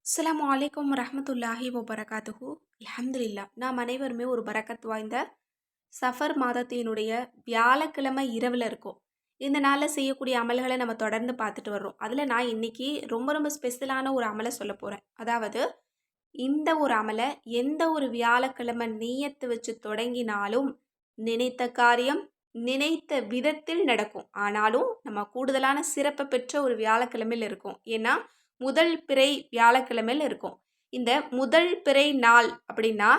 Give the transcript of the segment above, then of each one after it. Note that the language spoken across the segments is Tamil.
அஸ்ஸலாமு அலைக்கும் வரஹ்மத்துல்லாஹி வபரகாத்துஹு. அல்ஹம்துலில்லா. நாம் அனைவருமே ஒரு பரக்கத் வாய்ந்த சஃபர் மாதத்தினுடைய வியாழக்கிழமை இரவில் இருக்கோம். இந்த நாளில் செய்யக்கூடிய அமல்களை நம்ம தொடர்ந்து பார்த்துட்டு வர்றோம். அதில் நான் இன்னைக்கு ரொம்ப ரொம்ப ஸ்பெஷலான ஒரு அமலை சொல்ல போகிறேன். அதாவது இந்த ஒரு அமலை எந்த ஒரு வியாழக்கிழமை நீயத்து வச்சு தொடங்கினாலும் நினைத்த காரியம் நினைத்த விதத்தில் நடக்கும். ஆனாலும் நம்ம கூடுதலான சிறப்பை பெற்ற ஒரு வியாழக்கிழமையில் இருக்கும். ஏன்னா முதல் பிறை வியாழக்கிழமையில் இருக்கும். இந்த முதல் பிறை நாள் அப்படின்னா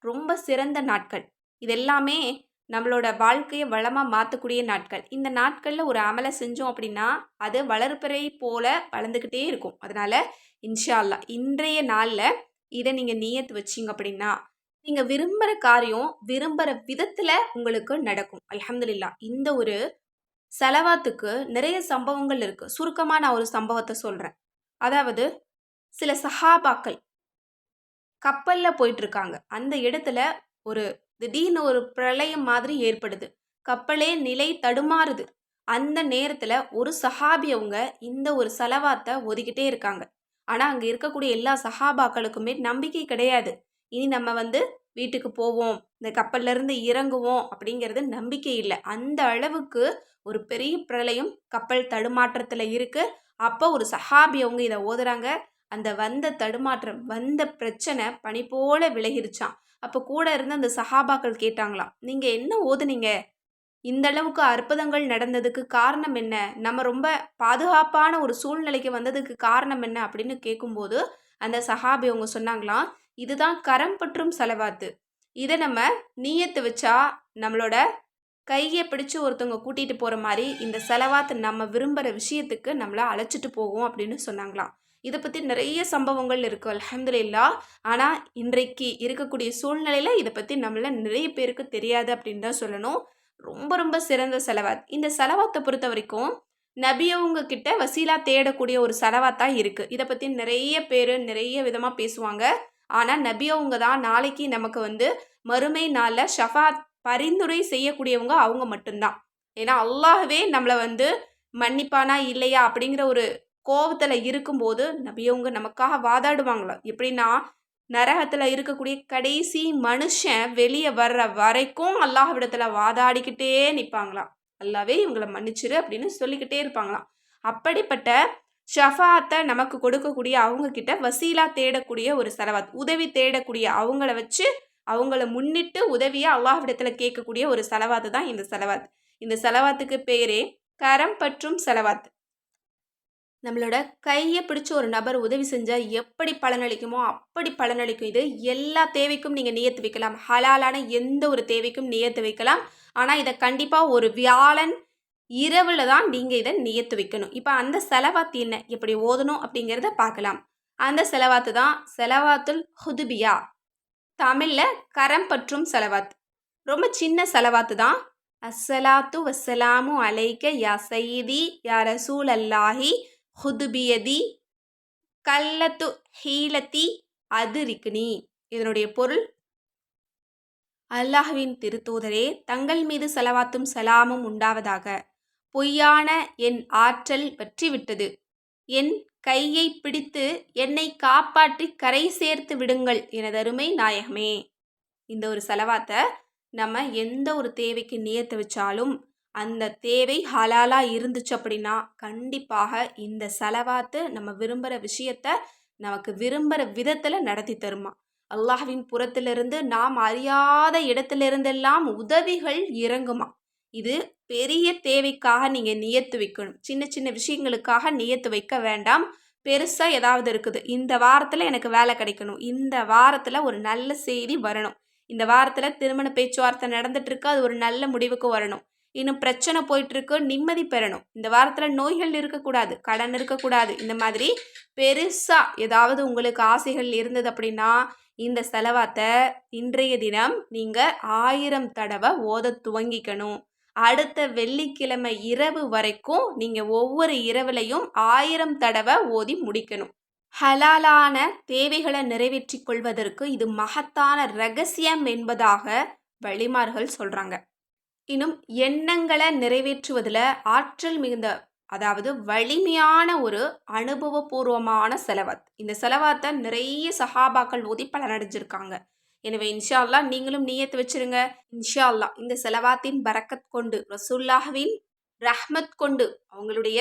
ரொம்ப சிறந்த நாட்கள். இது எல்லாமே நம்மளோட வாழ்க்கையை வளமாக மாற்றக்கூடிய நாட்கள். இந்த நாட்களில் ஒரு அமலை செஞ்சோம் அப்படின்னா அது வளர்பிறை போல வளர்ந்துக்கிட்டே இருக்கும். அதனால இன்ஷா அல்லாஹ் இன்றைய நாளில் இதை நீங்கள் நியத்து வச்சிங்க அப்படின்னா நீங்கள் விரும்புகிற காரியம் விரும்புகிற விதத்தில் உங்களுக்கு நடக்கும். அல்ஹம்துலில்லாஹ். இந்த ஒரு செலவாத்துக்கு நிறைய சம்பவங்கள் இருக்குது. சுருக்கமாக நான் ஒரு சம்பவத்தை சொல்கிறேன். அதாவது சில சஹாபாக்கள் கப்பலில் போயிட்டுருக்காங்க. அந்த இடத்துல ஒரு திடீர்னு ஒரு பிரளயம் மாதிரி ஏற்படுது. கப்பலே நிலை தடுமாறுது. அந்த நேரத்தில் ஒரு சஹாபி அவங்க இந்த ஒரு செலவாத்தை ஒதுக்கிட்டே இருக்காங்க. ஆனால் அங்கே இருக்கக்கூடிய எல்லா சஹாபாக்களுக்குமே நம்பிக்கை கிடையாது. இனி நம்ம வீட்டுக்கு போவோம், இந்த கப்பல்லேருந்து இறங்குவோம் அப்படிங்கிறது நம்பிக்கை இல்லை. அந்த அளவுக்கு ஒரு பெரிய பிரளயம் கப்பல் தடுமாற்றத்தில் இருக்குது. அப்போ ஒரு சஹாபி அவங்க இதை ஓதுறாங்க. அந்த வந்த தடுமாற்றம் வந்த பிரச்சனை பனி போல விலகிருச்சான். அப்போ கூட இருந்து அந்த சஹாபாக்கள் கேட்டாங்களாம், நீங்கள் என்ன ஓதுனீங்க? இந்த அளவுக்கு அற்புதங்கள் நடந்ததுக்கு காரணம் என்ன? நம்ம ரொம்ப பாதுகாப்பான ஒரு சூழ்நிலைக்கு வந்ததுக்கு காரணம் என்ன அப்படின்னு கேட்கும்போது அந்த சஹாபி அவங்க சொன்னாங்களாம், இதுதான் கரம் பற்றும் செலவாத்து. இதை நம்ம நீயத்து வச்சா நம்மளோட கையை பிடிச்சு ஒருத்தவங்க கூட்டிகிட்டு போகிற மாதிரி இந்த செலவாத்து நம்ம விரும்புகிற விஷயத்துக்கு நம்மளை அழைச்சிட்டு போகும் அப்படின்னு சொன்னாங்களாம். இதை பற்றி நிறைய சம்பவங்கள் இருக்குது அல்ஹம்துலில்லாஹ். ஆனால் இன்றைக்கு இருக்கக்கூடிய சூழ்நிலையில் இதை பற்றி நம்மள நிறைய பேருக்கு தெரியாது அப்படின்னு தான் சொல்லணும். ரொம்ப ரொம்ப சிறந்த செலவாத். இந்த செலவாத்தை பொறுத்த வரைக்கும் நபியவங்க கிட்ட வசீலா தேடக்கூடிய ஒரு செலவாத்தான் இருக்குது. இதை பற்றி நிறைய பேர் நிறைய விதமாக பேசுவாங்க. ஆனால் நபியவங்க தான் நாளைக்கு நமக்கு மறுமை நாளில் ஷஃபாத் பரிந்துரை செய்யக்கூடியவங்க அவங்க மட்டும்தான். ஏன்னா அல்லாஹ்வே நம்மளை மன்னிப்பானா இல்லையா அப்படிங்கிற ஒரு கோபத்தில் இருக்கும்போது நபியவங்க நமக்காக வாதாடுவாங்களாம். எப்படின்னா நரகத்தில் இருக்கக்கூடிய கடைசி மனுஷன் வெளியே வர்ற வரைக்கும் அல்லாஹ்விடத்தில் வாதாடிக்கிட்டே நிற்பாங்களாம். அல்லாவே இவங்களை மன்னிச்சிரு அப்படின்னு சொல்லிக்கிட்டே இருப்பாங்களாம். அப்படிப்பட்ட ஷஃபாத்தை நமக்கு கொடுக்கக்கூடிய அவங்க கிட்ட வசீலா தேடக்கூடிய ஒரு செலவாத், உதவி தேடக்கூடிய அவங்கள வச்சு அவங்கள முன்னிட்டு உதவியை அல்லாஹ்விடத்தில் கேட்கக்கூடிய ஒரு செலவாத்து தான் இந்த செலவாத். இந்த செலவாத்துக்கு பேரே கரம் பற்றும் செலவாத். நம்மளோட கையை பிடிச்சி ஒரு நபர் உதவி செஞ்சால் எப்படி பலனளிக்குமோ அப்படி பலனளிக்கும். இது எல்லா தேவைக்கும் நீங்கள் நியத்து வைக்கலாம். ஹலாலான எந்த ஒரு தேவைக்கும் நியத்து வைக்கலாம். ஆனால் இதை கண்டிப்பாக ஒரு வியாழன் இரவில் தான் நீங்கள் இதை நியத்து வைக்கணும். இப்போ அந்த செலவாத்து என்ன, எப்படி ஓதணும் அப்படிங்கிறத பார்க்கலாம். அந்த செலவாத்து தான் செலவாத்துல் ஹுதுபியா, தமிழில் கரம் பற்றும் செலவாத். ரொம்ப சின்ன செலவாத்து தான். அஸ்ஸலாத்து வஸ்ஸலாமு அலைக்க யா சையீதி யா ரசூல் அல்லாஹி ஹுதுபியதி கல்லத்து ஹீலத்தி அதிரிக்னி. இதனுடைய பொருள், அல்லாஹ்வின் திருத்தூதரே, தங்கள் மீது செலவாத்தும் சலாமும் உண்டாவதாக. பொய்யான என் ஆற்றல் வற்றிவிட்டது. என் கையை பிடித்து என்னை காப்பாற்றி கரை சேர்த்து விடுங்கள் எனதருமை நாயகமே. இந்த ஒரு செலவாத்தை நம்ம எந்த ஒரு தேவைக்கு நியத்து வச்சாலும் அந்த தேவை ஹலாலா இருந்துச்சு அப்படின்னா கண்டிப்பாக இந்த செலவாத்து நம்ம விரும்புகிற விஷயத்த நமக்கு விரும்புகிற விதத்தில் நடத்தி தருமா. அல்லாஹ்வின் புறத்திலிருந்து நாம் அறியாத இடத்திலிருந்தெல்லாம் உதவிகள் இறங்குமா. இது பெரிய தேவைக்காக நீங்கள் நியத்து வைக்கணும். சின்ன சின்ன விஷயங்களுக்காக நியத்து வைக்க வேண்டாம். பெருசாக ஏதாவது இருக்குது, இந்த வாரத்தில் எனக்கு வேலை கிடைக்கணும், இந்த வாரத்தில் ஒரு நல்ல செய்தி வரணும், இந்த வாரத்தில் திருமண பேச்சுவார்த்தை நடந்துட்டுருக்கு, அது ஒரு நல்ல முடிவுக்கு வரணும், இன்னும் பிரச்சனை போயிட்டுருக்கு, நிம்மதி பெறணும், இந்த வாரத்தில் நோய்கள் இருக்கக்கூடாது, கடன் இருக்கக்கூடாது, இந்த மாதிரி பெருசாக ஏதாவது உங்களுக்கு ஆசைகள் இருந்தது அப்படின்னா இந்த செலவாத்தை இன்றைய தினம் நீங்கள் 1000 தடவை ஓத துவங்கிக்கணும். அடுத்த வெள்ளிக்கிழமை இரவு வரைக்கும் நீங்கள் ஒவ்வொரு இரவுலையும் 1000 தடவை ஓதி முடிக்கணும். ஹலாலான தேவைகளை நிறைவேற்றி கொள்வதற்கு இது மகத்தான ரகசியம் என்பதாக வழிமார்கள் சொல்கிறாங்க. இன்னும் எண்ணங்களை நிறைவேற்றுவதில் ஆற்றல் மிகுந்த அதாவது வலிமையான ஒரு அனுபவபூர்வமான செலவாத். இந்த செலவாத்த நிறைய சஹாபாக்கள் ஓதி பலனடைஞ்சிருக்காங்க. எனவே இன்ஷா அல்லாஹ் நீங்களும் நியத்து வச்சிருங்க. இன்ஷா அல்லாஹ் இந்த செலவாத்தின் பரக்கத் கொண்டு ரசூலுல்லாஹ்வின் ரஹ்மத் கொண்டு அவங்களுடைய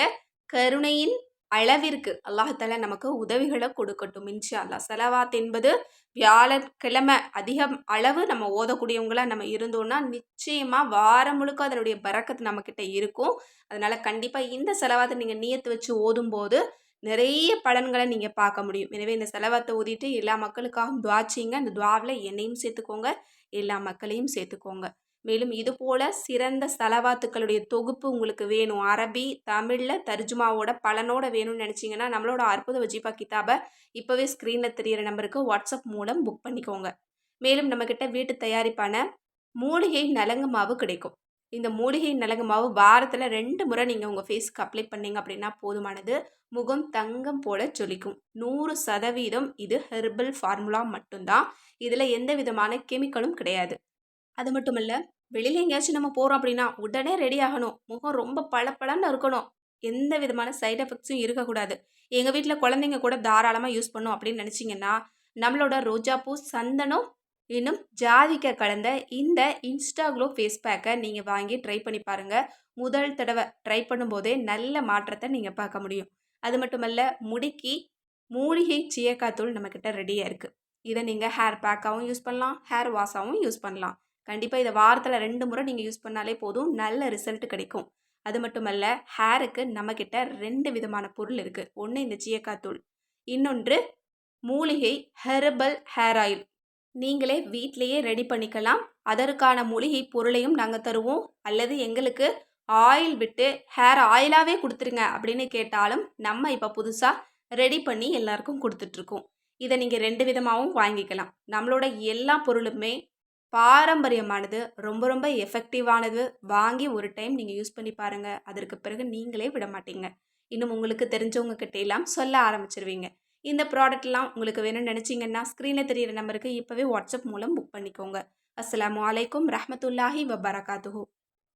கருணையின் அளவிற்கு அல்லாஹ் தஆலா நமக்கு உதவிகளை கொடுக்கட்டும் இன்ஷா அல்லாஹ். செலவாத் என்பது வியாழக்கிழமை அதிகம் அளவு நம்ம ஓதக்கூடியவங்களா நம்ம இருந்தோம்னா நிச்சயமா வாரம் முழுக்க அதனுடைய பரக்கத் நம்மக்கிட்ட இருக்கும். அதனால கண்டிப்பா இந்த செலவாத்த நீங்க நியத்து வச்சு ஓதும்போது நிறைய பலன்களை நீங்க பார்க்க முடியும். எனவே இந்த செலவாத்த ஓதிட்டு எல்லா மக்களுக்காகவும் துஆ செய்யுங்க. அந்த துஆவுல என்னையும் சேர்த்துக்கோங்க, எல்லா மக்களையும் சேர்த்துக்கோங்க. மேலும் இது போல சிறந்த ஸலவாத்துக்களுடைய தொகுப்பு உங்களுக்கு வேணும், அரபி, தமிழ்ல தர்ஜுமாவோட பலனோட வேணும்னு நினைச்சீங்கன்னா நம்மளோட அற்புத வஜீஃபா கிதாப இப்பவே ஸ்க்ரீன்ல தெரியிற நம்பருக்கு வாட்ஸ்அப் மூலம் புக் பண்ணிக்கோங்க. மேலும் நம்மக்கிட்ட வீட்டு தயாரிப்பான மூலிகை நலங்கு மாவு கிடைக்கும். இந்த மூலிகை நலங்கு மாவு வாரத்தில் 2 முறை நீங்கள் உங்கள் ஃபேஸ்க்கு அப்ளை பண்ணீங்க அப்படின்னா போதுமானது. முகம் தங்கம் போல ஜொலிக்கும். 100% இது ஹெர்பல் ஃபார்முலா மட்டும்தான். இதில் எந்த விதமான கெமிக்கலும் கிடையாது. அது மட்டும் இல்ல, வெளியில எங்கேயாச்சும் நம்ம போறோம் அப்படின்னா, உடனே ரெடி ஆகணும். முகம் ரொம்ப பளபளன்னு இருக்கணும். எந்த விதமான சைட் எஃபெக்ட்ஸும் இருக்கக்கூடாது. எங்க வீட்ல குழந்தைங்க கூட தாராளமா யூஸ் பண்ணும் அப்படின்னு நினைச்சீங்கன்னா, நம்மளோட ரோஜாப்பூ, சந்தனம், இன்னும் ஜாதிக்காய் கலந்த இந்த இன்ஸ்டா க்ளோ ஃபேஸ் பேக்க நீங்க வாங்கி ட்ரை பண்ணி பாருங்க. முதல் தடவ ட்ரை பண்ணும்போதே நல்ல மாற்றத்த நீங்க பார்க்க முடியும். அது மட்டுமல்ல, முடிக்கு மூலிகை சீயக்காய் தூள் நம்மக்கிட்ட ரெடியா இருக்கு. இத நீங்க ஹேர் பேக்காவும் யூஸ் பண்ணலாம், ஹேர் வாஷாவும் யூஸ் பண்ணலாம். கண்டிப்பா இத வாரத்துல 2 முறை நீங்க யூஸ் பண்ணாலே போதும். நல்ல ரிசல்ட் கிடைக்கும். அது மட்டுமல்ல, ஹேருக்கு நம்மகிட்ட 2 விதமான பொருள் இருக்கு. ஒண்ணு இந்த சீயக்காய் தூள். இன்னொன்று மூலிகை ஹெர்பல் ஹேர் ஆயில். நீங்களே வீட்லயே ரெடி பண்ணிக்கலாம். அதற்கான மூலிகை பொருளையும் நாங்க தருவோம். அல்லது எங்களுக்கு ஆயில் விட்டு ஹேர் ஆயிலாவே குடுத்துருங்க அப்படின்னு கேட்டாலும், நம்ம இப்ப புதுசா ரெடி பண்ணி எல்லாருக்கும் குடுத்துட்ருக்கோம். இத நீங்க 2 விதமாவும் வாங்கிக்கலாம். நம்மளோட எல்லா பொருளுமே பாரம்பரியமானது, ரொம்ப ரொம்ப எஃபெக்டிவானது. வாங்கி ஒரு டைம் நீங்க யூஸ் பண்ணி பாருங்க. அதற்கு பிறகு நீங்களே விட மாட்டீங்க. இன்னும் உங்களுக்கு தெரிஞ்சவங்க கிட்ட எல்லாம் சொல்ல ஆரம்பிச்சுருவீங்க. இந்த ப்ராடக்ட்லாம் உங்களுக்கு வேணும்னு நினைச்சீங்கன்னா, ஸ்க்ரீன்ல தெரியிற நம்பருக்கு இப்பவே வாட்ஸ்அப் மூலம் புக் பண்ணிக்கோங்க. அஸ்ஸலாமு அலைக்கும் ரஹ்மத்துல்லாஹி வபரகாத்துஹு.